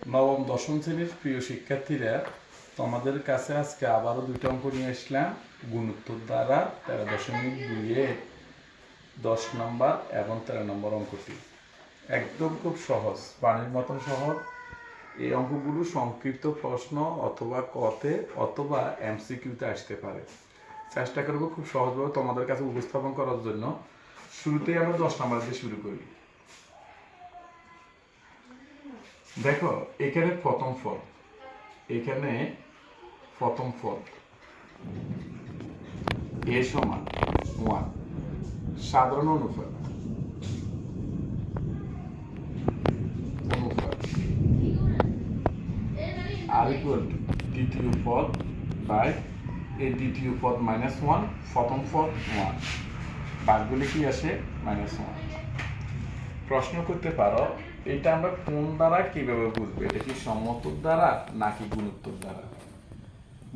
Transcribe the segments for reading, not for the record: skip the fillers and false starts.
নবম দশম শ্রেণীর প্রিয় শিক্ষার্থীরা, তোমাদের কাছে আজকে আবারও দুইটা অঙ্ক নিয়ে আসলাম। গুণোত্তর দ্বারা 13.2 10 নম্বর এবং 13 নম্বর অঙ্কটি একদম খুব সহজ, পানির মতন সহজ। এই অঙ্কগুলো সংক্ষিপ্ত প্রশ্ন অথবা কতে অথবা এমসিকিউতে আসতে পারে। চেষ্টা করবো খুব সহজভাবে তোমাদের কাছে উপস্থাপন করার জন্য। শুরুতেই আমরা 10 নম্বর দিয়ে শুরু করি। দেখো, এখানে প্রথম পদ এ সমান 1, সাধারণ অনুপাত আর ইকুয়াল টু দ্বিতীয় পদ বাই এই দ্বিতীয় পদ -1, প্রথম পদ 1, বাঘগুলি কি আসে -1। প্রশ্ন করতে পারো, এটা আমরা কোন দ্বারা কিভাবে বুঝবো? এটা কি সমোত্তর দ্বারা নাকি গুণোত্তর দ্বারা?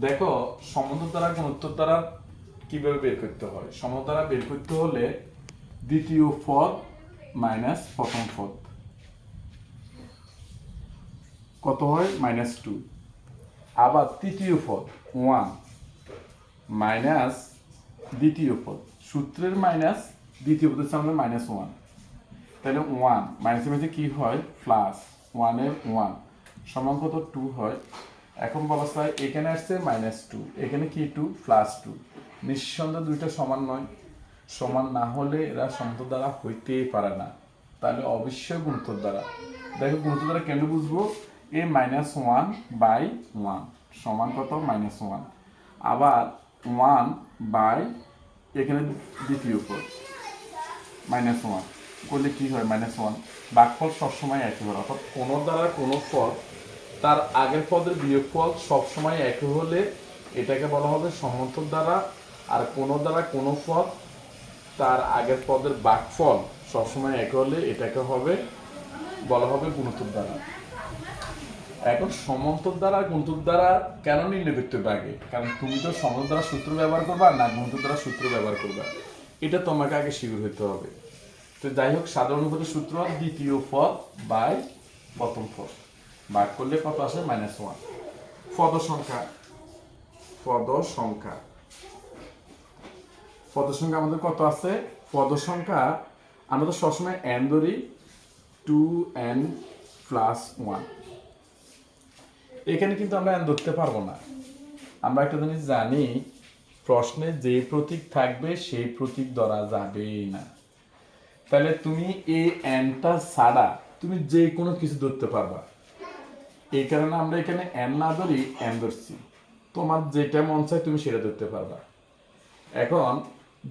দেখো, সমোত্তর দ্বারা গুণোত্তর দ্বারা কিভাবে বের করতে হয়? সমোত্তর দ্বারা বের করতে হলে দ্বিতীয় পদ মাইনাস প্রথম পদ কত হয়? -2। আবার তৃতীয় পদ 1 মাইনাস দ্বিতীয় পদ, সূত্রের মাইনাস দ্বিতীয় পদের সামনে -1, তাহলে 1 মাইনাসের মধ্যে কি হয়? প্লাস 1 এর 1 সমান কত? 2 হয়। এখন বলা যায় এখানে আসছে -2, এখানে কি 2 +2, নিঃসন্দেহে দুইটা সমান নয়। সমান না হলে এরা সমোত্তর দ্বারা হইতেই পারে না, তাহলে অবশ্যই গুণোত্তর দ্বারা। দেখো, গুণোত্তর দ্বারা কেন বুঝবো? এ -1/1 সমান কত? -1। আবার 1 বাই এখানে দ্বিতীয় পদ -1 করলে কি হয়? -1। ভাগফল সবসময় একই হয়, অর্থাৎ কোনো দ্বারা কোনো পদ তার আগের পদের বিয়োগফল সবসময় একই হলে এটাকে বলা হবে সমোত্তর দ্বারা। আর কোনো দ্বারা কোনো পদ তার আগের পদের ভাগফল সবসময় একই হলে এটাকে বলা হবে গুণোত্তর দ্বারা। এখন সমোত্তর দ্বারা গুণোত্তর দ্বারা কেন নির্ণয় করতে হবে আগে? কারণ তুমি তো সমোত্তর দ্বারা সূত্র ব্যবহার করবা না গুণোত্তর দ্বারা সূত্র ব্যবহার করবা, এটা তোমাকে আগে শিওর হতে হবে। তো যাই হোক, সাধারণ অনুপাতের সূত্র দ্বিতীয় পদ বাই প্রথম পদ, ভাগ করলে কত আসে? -1। পদ সংখ্যা আমাদের কত আছে? পদ সংখ্যা আমরা তো সবসময় n ধরি, 2n + 1। এখানে কিন্তু আমরা n ধরতে পারবো না। আমরা একটা জিনিস জানি, প্রশ্নে যে প্রতীক থাকবে সেই প্রতীক ধরা যাবেই না। তাহলে তুমি এই nটা ছাড়া তুমি যে কোনো কিছু ধরতে পারবা। এই কারণে আমরা এখানে n না ধরি, n ধরছি। তোমার যেটা মন চায় তুমি সেটা ধরতে পারবা। এখন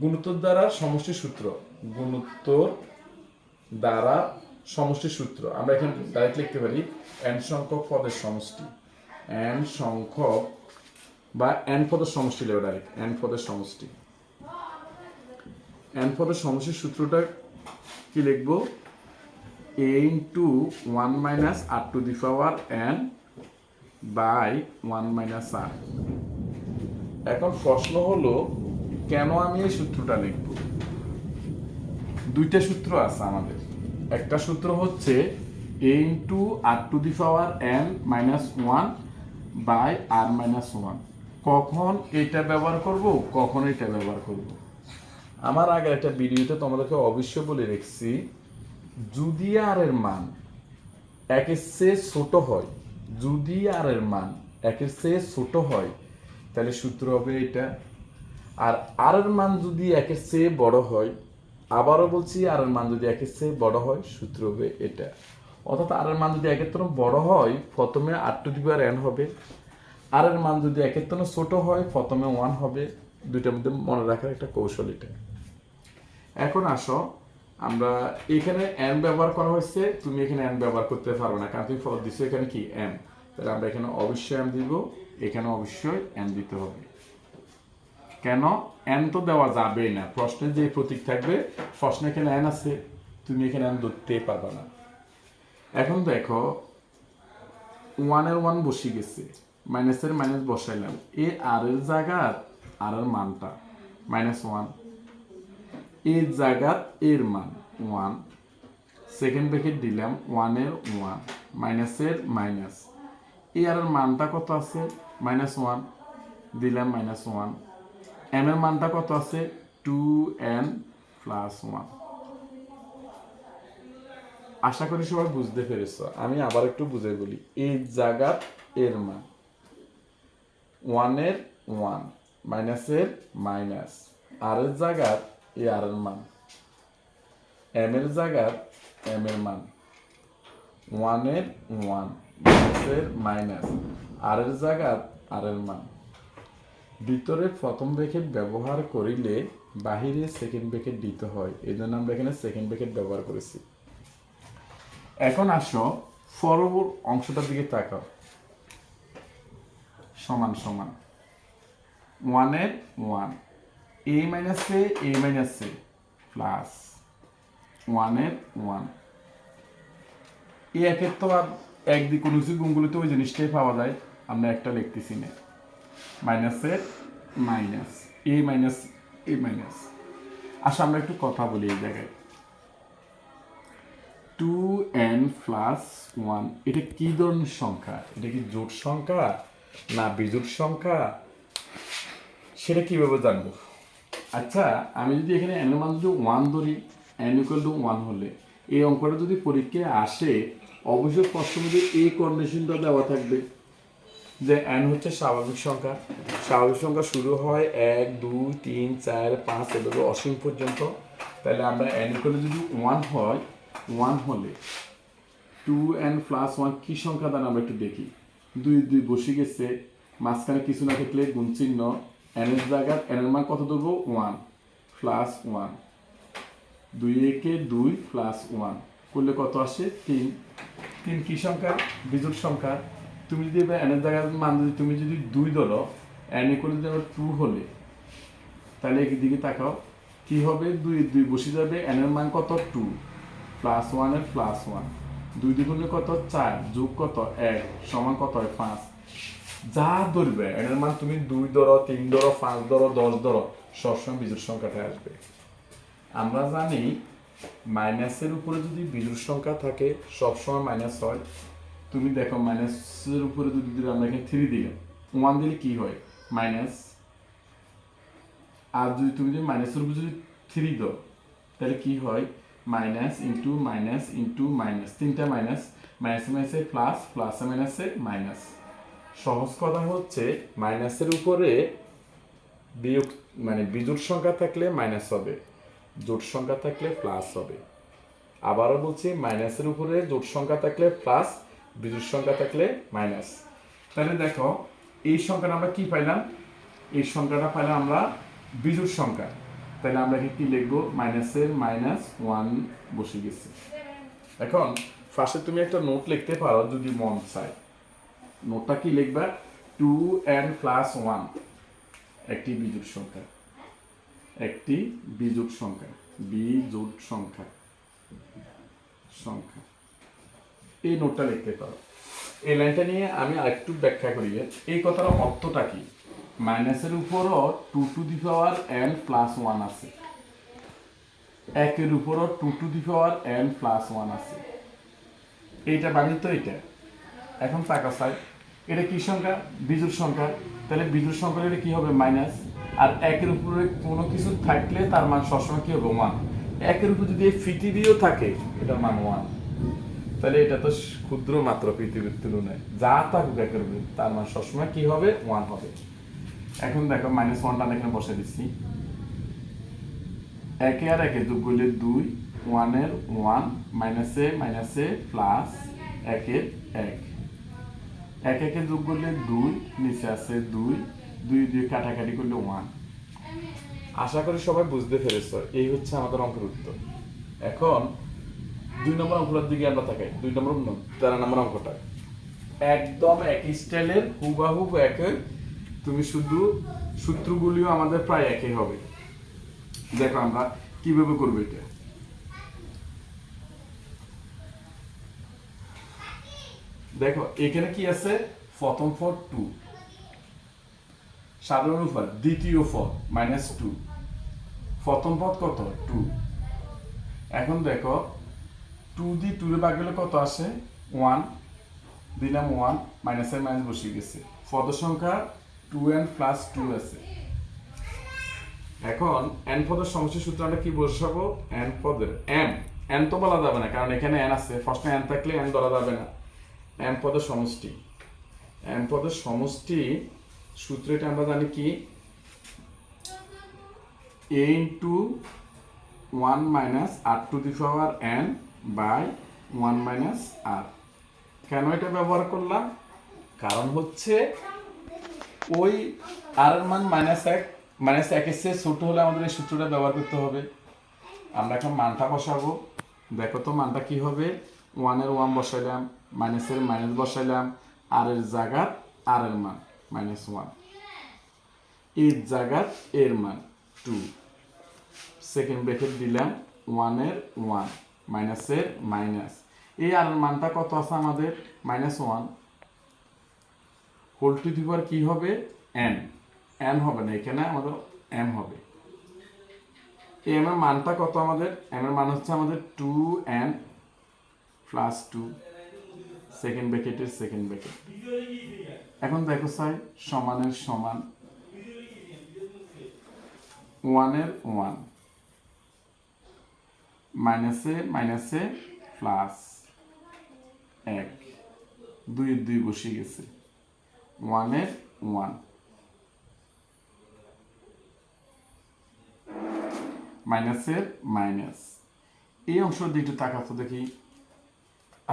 গুণোত্তর দ্বারা সমষ্টি সূত্র, আমরা এখানে ডাইরেক্ট লিখতে পারি n সংখ্যক পদের সমষ্টি, n সংখ্যক বা n পদের সমষ্টি লেখো ডাইরেক্ট, n পদের সমষ্টির সূত্রটা কি লিখবো? a into 1 minus r to the power n by 1 minus r। এখন প্রশ্ন হলো, কেন আমি এই সূত্রটা লিখব? দুইটা সূত্র আছে আমাদের। একটা সূত্র হচ্ছে a into r to the power n minus 1 by r minus 1। কখন এটা ব্যবহার করব, কখন এটা ব্যবহার করব? আমার আগে একটা ভিডিওতে তোমাদেরকে অবশ্যই বলে রেখেছি, যদি আর এর মান একের চেয়ে ছোট হয়, তাহলে সূত্র হবে এটা। আর আর এর মান যদি একের চেয়ে বড় হয়, আবারও বলছি, আর এর মান যদি একের চেয়ে বড় হয়, সূত্র হবে এটা। অর্থাৎ আর এর মান যদি একের থেকে বড় হয়, প্রথমে r to the power n হবে। আর এর মান যদি একের থেকে ছোট হয়, প্রথমে 1 হবে। দুইটার মধ্যে মনে রাখার একটা কৌশল এটা। এখন আসো, আমরা এখানে n ব্যবহার করা হয়েছে, তুমি এখানে n ব্যবহার করতে পারবে না, কারণ তুমি ফল দিচ্ছ এখানে কি m। তাহলে আমরা এখানে অবশ্যই m দিব, এখানে অবশ্যই n দিতে হবে। কেন? n তো দেওয়া যাবে না, প্রশ্নে যে প্রতীক থাকবে, প্রশ্নে এখানে n আছে, তুমি এখানে n ধরতে পারবে না। এখন দেখো, 1 এর 1 বসে গেছে, মাইনাসের মাইনাস বসাইলাম, এ আর এর জায়গার আর এর মানটা -1, এর জায়গার এর মান 1, সেকেন্ড ব্র্যাকেট দিলাম 1 এর 1, মাইনাসের মাইনাস, এই আর মানটা কত আছে -1, দিলাম -1, m এর মানটা কত আছে 2n + 1। আশা করি সবাই বুঝতে পেরেছ। আমি আবার একটু বুঝাই বলি। এই জায়গার এর মান 1 এর 1, মাইনাসের মাইনাস, আর এর জায়গার এই আর এর মান, m এর জায়গার m এর মান 1 এর 1, মাইনাসের মাইনাস, আর এর জায়গার আর এর মান। ভিতরে প্রথম ব্র্যাকেট ব্যবহার করিলে বাহিরে সেকেন্ড ব্র্যাকেট দিতে হয়, এই জন্য আমরা এখানে সেকেন্ড ব্র্যাকেট ব্যবহার করেছি। এখন আসো পরবর্তী অংশটার দিকে তাকাও। সমান সমান 1 এর 1, a মাইনাসে a মাইনাসে প্লাস 1 এর 1। এই একের তো আর একদিক কোনো কিছু গুণগুলিতে ওই জিনিসটাই পাওয়া যায়, আমরা একটা লিখতেছি না, মাইনাসের minus, a minus a minus. আচ্ছা আমরা একটু কথা বলি এই জায়গায়। 2n + 1 এটা কি ধরনের সংখ্যা? এটা কি জোড় সংখ্যা না বিজোড় সংখ্যা, সেটা কিভাবে জানবো? আচ্ছা আমি যদি এখানে n এর মান যদি 1 ধরি, n = 1 হলে এই অঙ্কটা যদি পরীক্ষায় আসে অবশ্যই প্রশ্নের মধ্যে এই কন্ডিশনটা দেওয়া থাকবে যে n হচ্ছে স্বাভাবিক সংখ্যা। স্বাভাবিক সংখ্যা শুরু হয় 1 2 3 4 5 এভাবে অসীম পর্যন্ত। তাহলে আমরা n = যদি 1 হয়, 1 হলে 2n + 1 কি সংখ্যা দ্বারা আমরা একটু দেখি। 2 2 বসে গেছে, মাঝখানে কিছু না থাকলে গুণ চিহ্ন, n এর জায়গায় n এর মান কত ধরবো 1 + 1, 2 একে 2 + 1 করলে কত আসে 3। 3 কি সংখ্যা? বিজোড় সংখ্যা। তুমি যদি n এর জায়গায় মান যদি তুমি যদি 2 ধরো, n = যদি 2 হলে তাহলে এই দিকে তাকাও কি হবে, 2 2 বসে যাবে, n এর মান কত 2 + 1 এর +1, 2 2 গুণে কত 4 যোগ কত 1 সমান কত হয় 5। যা ধরবে n এর মান তুমি 2 ধরো 3 ধরো 5 ধরো 10 ধরো, সবসময় বিজোড় সংখ্যাটা আসবে। আমরা জানি মাইনাসের উপরে যদি বিজোড় সংখ্যা থাকে সবসময় মাইনাস হয়। তুমি দেখো মাইনাসের উপরে যদি আমরা এখানে 3 দিলাম, 1 দিলে কি হয় মাইনাস, আর যদি তুমি যদি মাইনাসের উপরে যদি 3 দাও তাহলে কি হয় minus into minus into minus, তিনটা মাইনাস, মাইনাসে মাইনাসে প্লাস, প্লাসে মাইনাসে মাইনাস। সহজ কথা হচ্ছে মাইনাসের উপরে বিয়োগ মানে বিজোড় সংখ্যা থাকলে মাইনাস হবে, জোড় সংখ্যা থাকলে প্লাস হবে। আবারও বলছি মাইনাসের উপরে জোড় সংখ্যা থাকলে প্লাস, বিজোড় সংখ্যা থাকলে মাইনাস। তাহলে দেখো এই সংখ্যাটা আমরা কি পাইলাম, এই সংখ্যাটা পাইলাম আমরা বিজোড় সংখ্যা। তাহলে আমরা এখানে কি লিখবো, মাইনাসের -1 বসে গেছে। এখন ফার্স্টে তুমি একটা নোট লিখতে পারো যদি মন চায়। নোটটা কি লিখবা, 2n + 1 একটি বিজোড় সংখ্যা, একটি বিজোড় সংখ্যা, বিজোড় সংখ্যা সংখ্যা, এই নোটটা লিখতে পারো। এই লাইনটা নিয়ে আমি আরেকটু ব্যাখ্যা করি। এই কথার অর্থটা কি, মাইনাসের উপরও 2n + 1 আছে, একের উপরও 2n + 1 আছে, এইটা বানিয়ে তো এটা। এখন টাকা চাই এটা কি সংখ্যা, বিজোড় সংখ্যা। তাহলে বিজোড় সংখ্যা এটা কি হবে মাইনাস, আর একের উপরে কোনো কিছু থাকলে তার মান সবসময় কি হবে 1। একের উপর যদি এই পৃথিবীও থাকে এটার মান 1, তাহলে এটা তো ক্ষুদ্র মাত্র পৃথিবীর তুলনায়, যা থাকুক একের উপরে তার মান সবসময় কি হবে 1 হবে। এখন দেখো -1টা এখানে বসে দিচ্ছি, একে আর একে যোগ করলে 2, 1 এর 1, মাইনাসে মাইনাসে প্লাস, একের 1, এক একে যোগ করলে 2, নিচে আছে 2, 2 2 কাটাকাটি করলে 1। আশা করি সবাই বুঝতে পেরেছো, এই হচ্ছে আমাদের অঙ্কের উত্তর। এখন 2 নম্বর অঙ্কটার দিকে আমরা তাকাই। 2 নম্বর 13 নম্বর অঙ্কটা একদম একই স্টাইলের, হুবাহুব একই, তুমি শুধু সূত্রগুলিও আমাদের প্রায় একই হবে। দেখো আমরা কিভাবে করবো এটা। দেখো এখানে কি আছে, প্রথম পদ 2, সাধারণ উপর দ্বিতীয় পদ -2, প্রথম পদ কত 2। এখন দেখো 2 দিয়ে 2 এর ভাগ গেলে কত আসে 1, দিলাম 1 মাইনাসের মাইনাস বসিয়ে গেছে পদ সংখ্যা 2n প্লাস 2 আছে এখন n পদের সমষ্টি সূত্র আমরা কি বসাবো n পদের n তো বলা যাবে না কারণ এখানে n আছে ফার্স্টে n থাকলে n ধরা যাবে না n পদের সমষ্টি সূত্রটা আমরা জানি কি a into 1 minus r to the power n by 1 minus r কেন এটা ব্যবহার করলাম কারণ হচ্ছে ওই r এর মান মাইনাস 1 এর চেয়ে ছোট হলে আমাদের এই সূত্রটা ব্যবহার করতে হবে আমরা এখন মানটা বসাবো দেখো তো মানটা কি হবে 1 এর 1 বসাইলাম মাইনাসের মাইনাস বসাইলাম r এর জায়গা r এর মান -1 এর জায়গা এর মান 2 সেকেন্ড ব্র্যাকেট দিলাম 1 এর 1 মাইনাসের মাইনাস এই আর এর মানটা কত আছে আমাদের -1 হোল টু দি পাওয়ার কি হবে n হবে না এখানে আমাদের m হবে m এর মানটা কত আমাদের m এর মান হচ্ছে আমাদের 2n প্লাস 2 সেকেন্ড ব্র্যাকেটের সেকেন্ড ব্র্যাকেট এখন দেখো সাই সমানের সমান 1 এর 1 মাইনাসে প্লাস 1 2 এর 2 বসে গেছে 1 এর 1 মাইনাসের মাইনাস এই অংশের দিকে একটু তাকাতো দেখি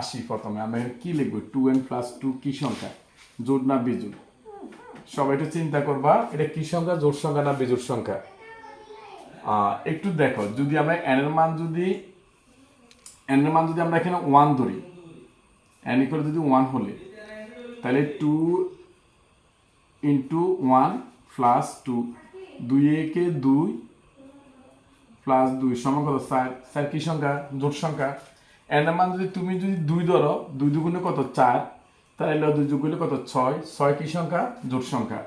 আসি প্রথমে আমরা কি লিখবো 2n প্লাস 2 কি সংখ্যা জোড় না বিজোড় সবাই একটু চিন্তা করবা এটা কি সংখ্যা জোড় সংখ্যা না বিজোড় সংখ্যা একটু দেখো যদি আমরা n এর মান যদি আমরা এখানে 1 ধরি n ইকুয়াল যদি 1 হলে তাহলে 2 ইন্টু 1 প্লাস 2 2 একে 2 প্লাস 2 সমান কত 4 কি সংখ্যা জোড় সংখ্যা n এর মান যদি তুমি যদি 2 ধরো 2 দুগুণে কত 4 তাহলে 2 যোগ করলে কত 6 কি সংখ্যা জোড় সংখ্যা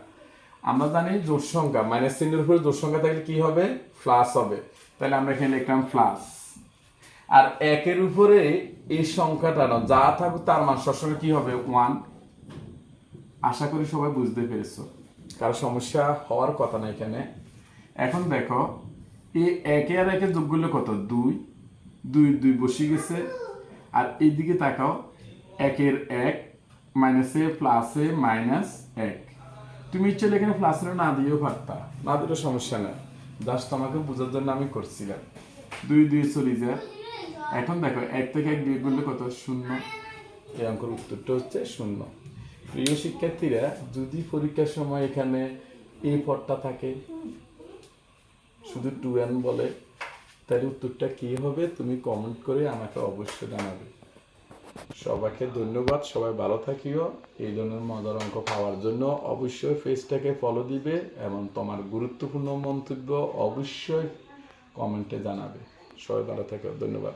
আমরা জানি জোড় সংখ্যা মাইনাস চিহ্নের উপরে জোড় সংখ্যা থাকলে কি হবে প্লাস হবে তাহলে আমরা এখানে লিখলাম প্লাস আর 1 এর উপরে এই সংখ্যাটা না যা থাকুক তার মান সবসময় কি হবে 1 আশা করি সবাই বুঝতে পেরেছো কারো সমস্যা হওয়ার কথা না এখানে এখন দেখো এই 1 আর 1 এর যোগ করলে কত 2 বসে গেছে আর এইদিকে তাকাও 1 এর 1 মাইনাসে প্লাসে -1 তুমি চলে এখানে প্লাস না দিয়েও পারতা না দিলেও সমস্যা নেই জাস্ট তোমাকে বোঝার জন্য আমি করছিলাম 2 চলে যায় এখন দেখো 1 থেকে 1 বিয়োগ করলে কত 0 এই অঙ্কের উত্তরটা হচ্ছে 0 প্রিয় শিক্ষার্থীরা যদি পরীক্ষার সময় এখানে এই পদটা থাকে শুধু 2n বলে তাহলে উত্তরটা কি হবে তুমি কমেন্ট করে আমাকে অবশ্যই জানাবে সবাইকে ধন্যবাদ সবাই ভালো থাকিও এই ধরনের মজার অঙ্ক পাওয়ার জন্য অবশ্যই পেজটাকে ফলো দিবে এবং তোমার গুরুত্বপূর্ণ মন্তব্য অবশ্যই কমেন্টে জানাবে সবাই ভালো থাকিও ধন্যবাদ